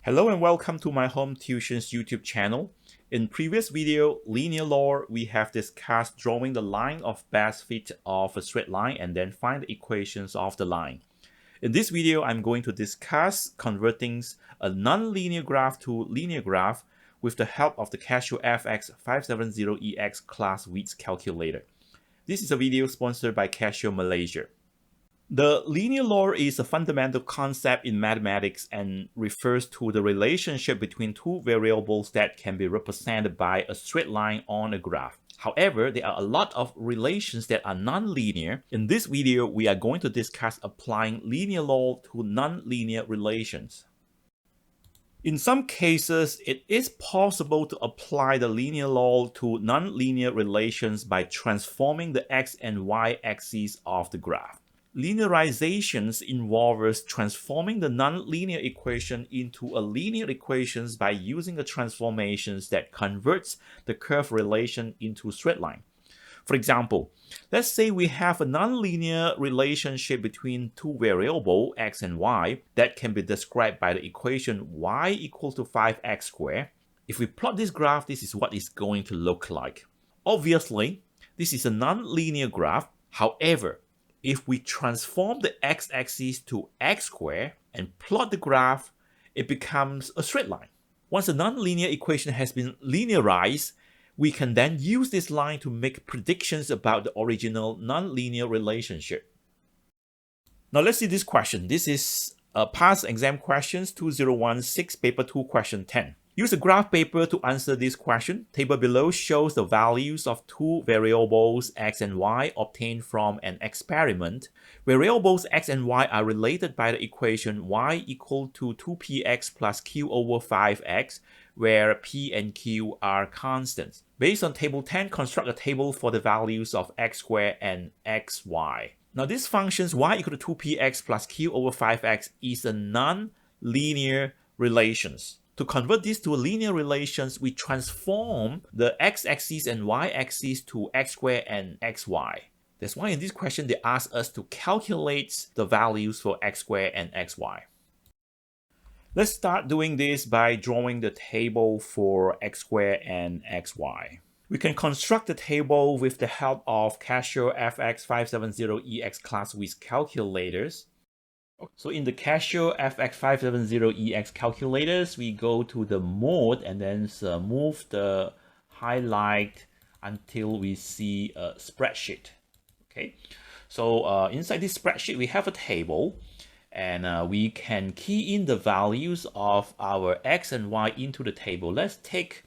Hello and welcome to my home tuition's YouTube channel. In previous video, linear law, we have discussed drawing the line of best fit of a straight line and then find the equations of the line. In this video, I'm going to discuss converting a non-linear graph to linear graph with the help of the Casio fx-570EX Classwiz calculator. This is a video sponsored by Casio Malaysia. The linear law is a fundamental concept in mathematics and refers to the relationship between two variables that can be represented by a straight line on a graph. However, there are a lot of relations that are non-linear. In this video, we are going to discuss applying linear law to non-linear relations. In some cases, it is possible to apply the linear law to non-linear relations by transforming the x and y axes of the graph. Linearizations involves transforming the non-linear equation into a linear equation by using a transformations that converts the curve relation into straight line. For example, let's say we have a non-linear relationship between two variables x and y that can be described by the equation y equals to 5x squared. If we plot this graph, this is what it's going to look like. Obviously, this is a non-linear graph. However, if we transform the x-axis to x squared and plot the graph, it becomes a straight line. Once the nonlinear equation has been linearized, we can then use this line to make predictions about the original nonlinear relationship. Now let's see this question. This is a past exam questions 2016 paper 2 question 10. Use a graph paper to answer this question. Table below shows the values of two variables x and y obtained from an experiment. Variables x and y are related by the equation y equal to 2px plus q over 5x, where p and q are constants. Based on table 10, construct a table for the values of x squared and xy. Now this functions y equal to 2px plus q over 5x is a non-linear relations. To convert this to linear relations, we transform the x-axis and y-axis to x squared and xy. That's why in this question they ask us to calculate the values for x squared and xy. Let's start doing this by drawing the table for x squared and xy. We can construct the table with the help of Casio fx-570EX Classwiz calculators. So in the Casio fx-570EX calculators, we go to the mode and then move the highlight until we see a spreadsheet. Okay, so inside this spreadsheet, we have a table and we can key in the values of our x and y into the table. Let's take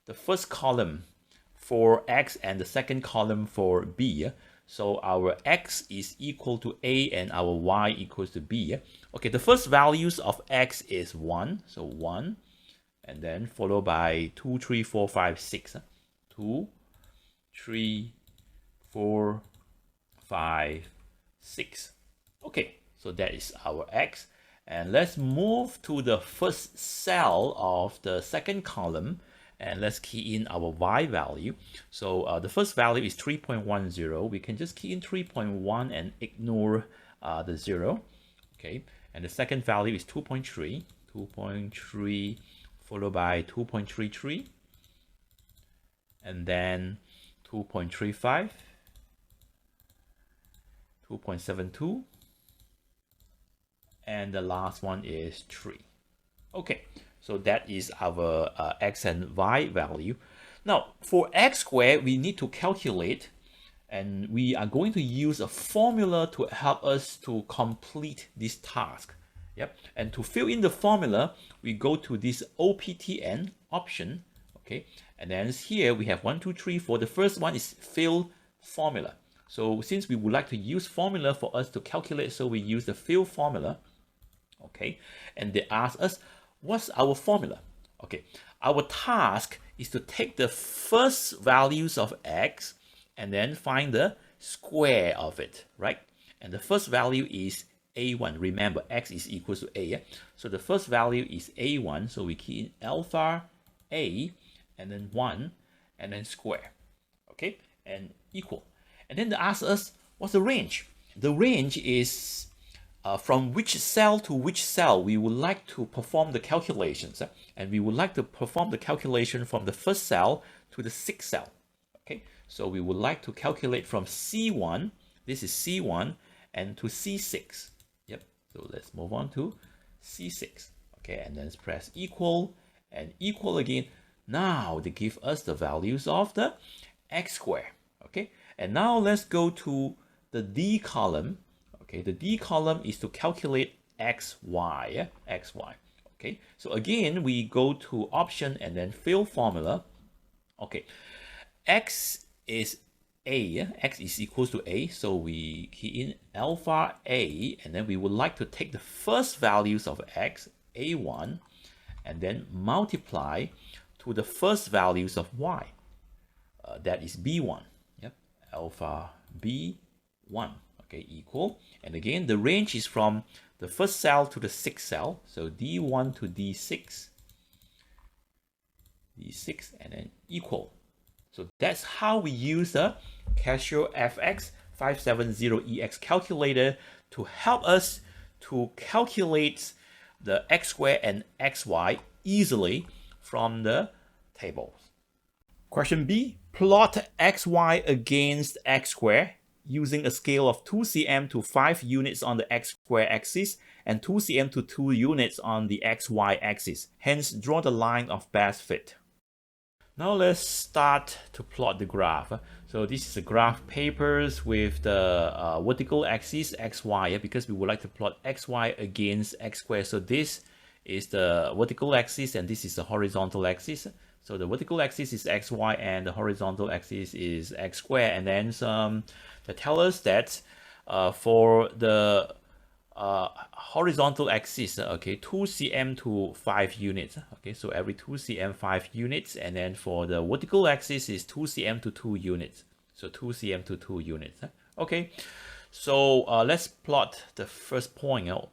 the first column for x and the second column for b. So our x is equal to a and our y equals to b. Okay, the first values of x is 1. So 1. And then followed by 2, 3, 4, 5, 6. 2, 3, 4, 5, 6. Okay, so that is our x. And let's move to the first cell of the second column. And let's key in our y value. So the first value is 3.10. We can just key in 3.1 and ignore the 0. Okay, and the second value is 2.3. 2.3 followed by 2.33. And then 2.35. 2.72. And the last one is 3. Okay. So that is our x and y value. Now, for x squared, we need to calculate, and we are going to use a formula to help us to complete this task. Yep. And to fill in the formula, we go to this OPTN option. Okay. And then here we have 1, 2, 3, 4. The first one is fill formula. So since we would like to use formula for us to calculate, so we use the fill formula. Okay. And they ask us, what's our formula? Okay, our task is to take the first values of x and then find the square of it, right? And the first value is a1. Remember, x is equal to a. Yeah? So the first value is a1. So we key in alpha a and then 1 and then square. Okay, and equal. And then they ask us, what's the range? The range is from which cell to which cell we would like to perform the calculations. And we would like to perform the calculation from the first cell to the sixth cell. Okay, so we would like to calculate from C1, this is C1, and to C6. Yep, so let's move on to C6. Okay, and then press equal and equal again. Now they give us the values of the x square. Okay, and now let's go to the D column. Okay, the D column is to calculate xy, xy. Okay, so again, we go to option and then fill formula. Okay, x is a, x is equals to a, so we key in alpha a, and then we would like to take the first values of x, a1, and then multiply to the first values of y. That is b1. Yep, alpha b1. Okay, equal. And again, the range is from the first cell to the sixth cell. So D1 to D6, and then equal. So that's how we use the Casio fx-570EX calculator to help us to calculate the x square and xy easily from the tables. Question B, plot xy against x square using a scale of 2 cm to 5 units on the x square axis and 2 cm to 2 units on the xy axis. Hence, draw the line of best fit. Now let's start to plot the graph. So this is a graph papers with the vertical axis xy, because we would like to plot xy against x square. So this is the vertical axis and this is the horizontal axis. So the vertical axis is xy and the horizontal axis is x square. And then they tell us that for the horizontal axis, okay, 2 cm to 5 units. Okay, so every 2 cm 5 units, and then for the vertical axis is 2 cm to 2 units. So 2 cm to 2 units. Okay, so let's plot the first point out.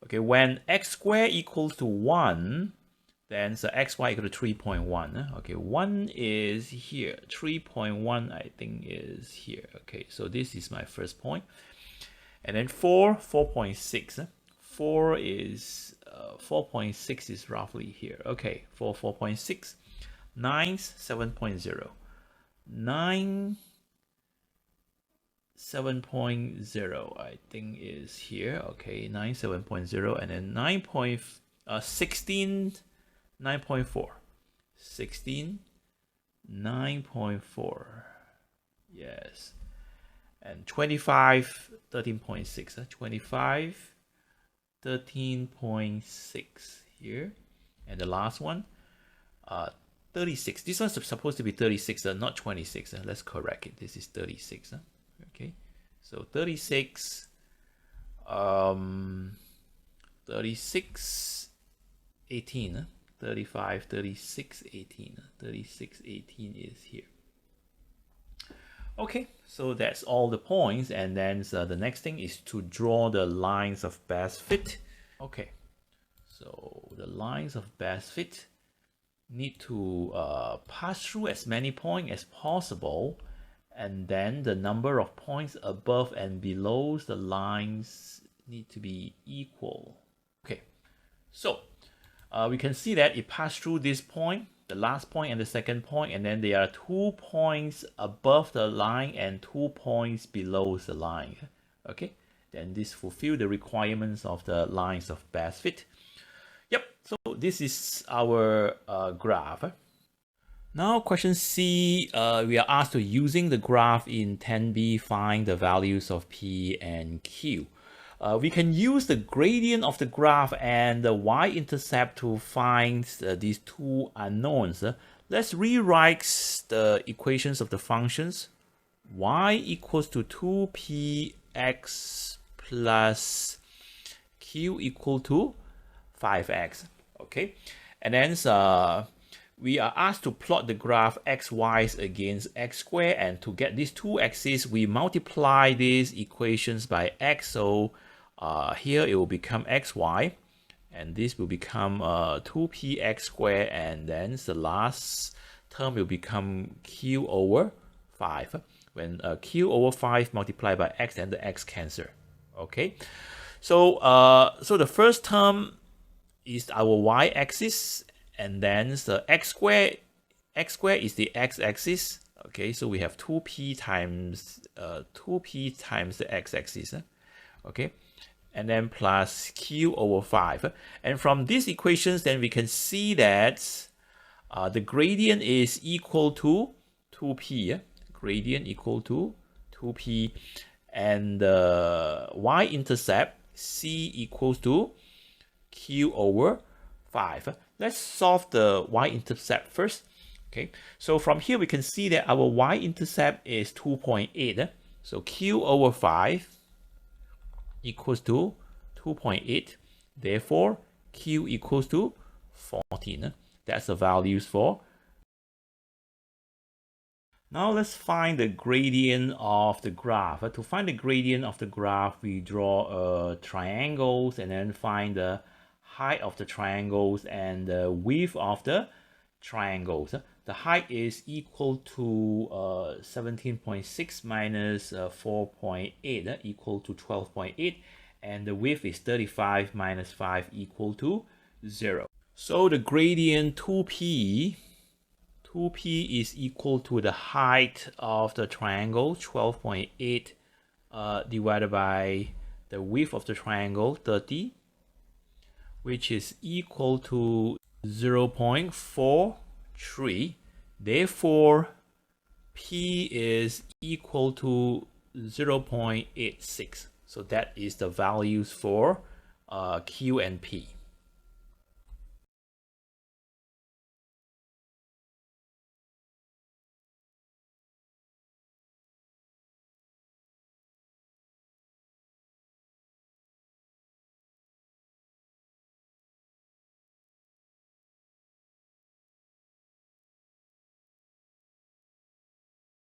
Okay, when x squared equals to 1, then so xy equal to 3.1. Okay, 1 is here. 3.1 I think is here. Okay, so this is my first point. And then 4.6. 4 is 4.6 is roughly here. Okay, 4.6. 9, 7.0. 9, 7.0 I think is here. Okay, 9, 7.0, and then 16, 9.4. 16, 9.4. Yes. And 25, 13.6. 25, 13.6 here. And the last one, 36. This one's supposed to be 36, not 26. Let's correct it. This is 36. Okay. So 36, 36, 18. 35, 36, 18. 36, 18 is here. Okay, so that's all the points, and then the next thing is to draw the lines of best fit. Okay, so the lines of best fit need to pass through as many points as possible, and then the number of points above and below the lines need to be equal. Okay, so we can see that it passed through this point, the last point and the second point, and then there are 2 points above the line and 2 points below the line. Okay, then this fulfill the requirements of the lines of best fit. Yep, so this is our graph. Now question C, we are asked to, using the graph in 10b, find the values of P and Q. We can use the gradient of the graph and the y-intercept to find these two unknowns. Let's rewrite the equations of the functions. Y equals to 2px plus q equal to 5x. Okay, and then we are asked to plot the graph xy against x squared, and to get these two axes, we multiply these equations by x. So here it will become xy, and this will become 2px squared, and then the last term will become q over 5. When q over 5 multiplied by x, then the x cancel. Okay, So the first term is our y-axis, and then the x squared is the x-axis. Okay, so we have 2p times the x-axis. Okay, and then plus q over 5. And from these equations, then we can see that the gradient is equal to 2p. Gradient equal to 2p, and the y-intercept c equals to q over 5. Let's solve the y-intercept first. Okay, so from here we can see that our y-intercept is 2.8. So q over 5 equals to 2.8. Therefore, q equals to 14. That's the values for. Now let's find the gradient of the graph. To find the gradient of the graph, we draw triangles and then find the height of the triangles and the width of the triangles. The height is equal to 17.6 minus 4.8 equal to 12.8, and the width is 35 minus 5 equal to 0. So the gradient 2p is equal to the height of the triangle 12.8 divided by the width of the triangle 30, which is equal to 0.43. Therefore, p is equal to 0.86. So that is the values for q and p.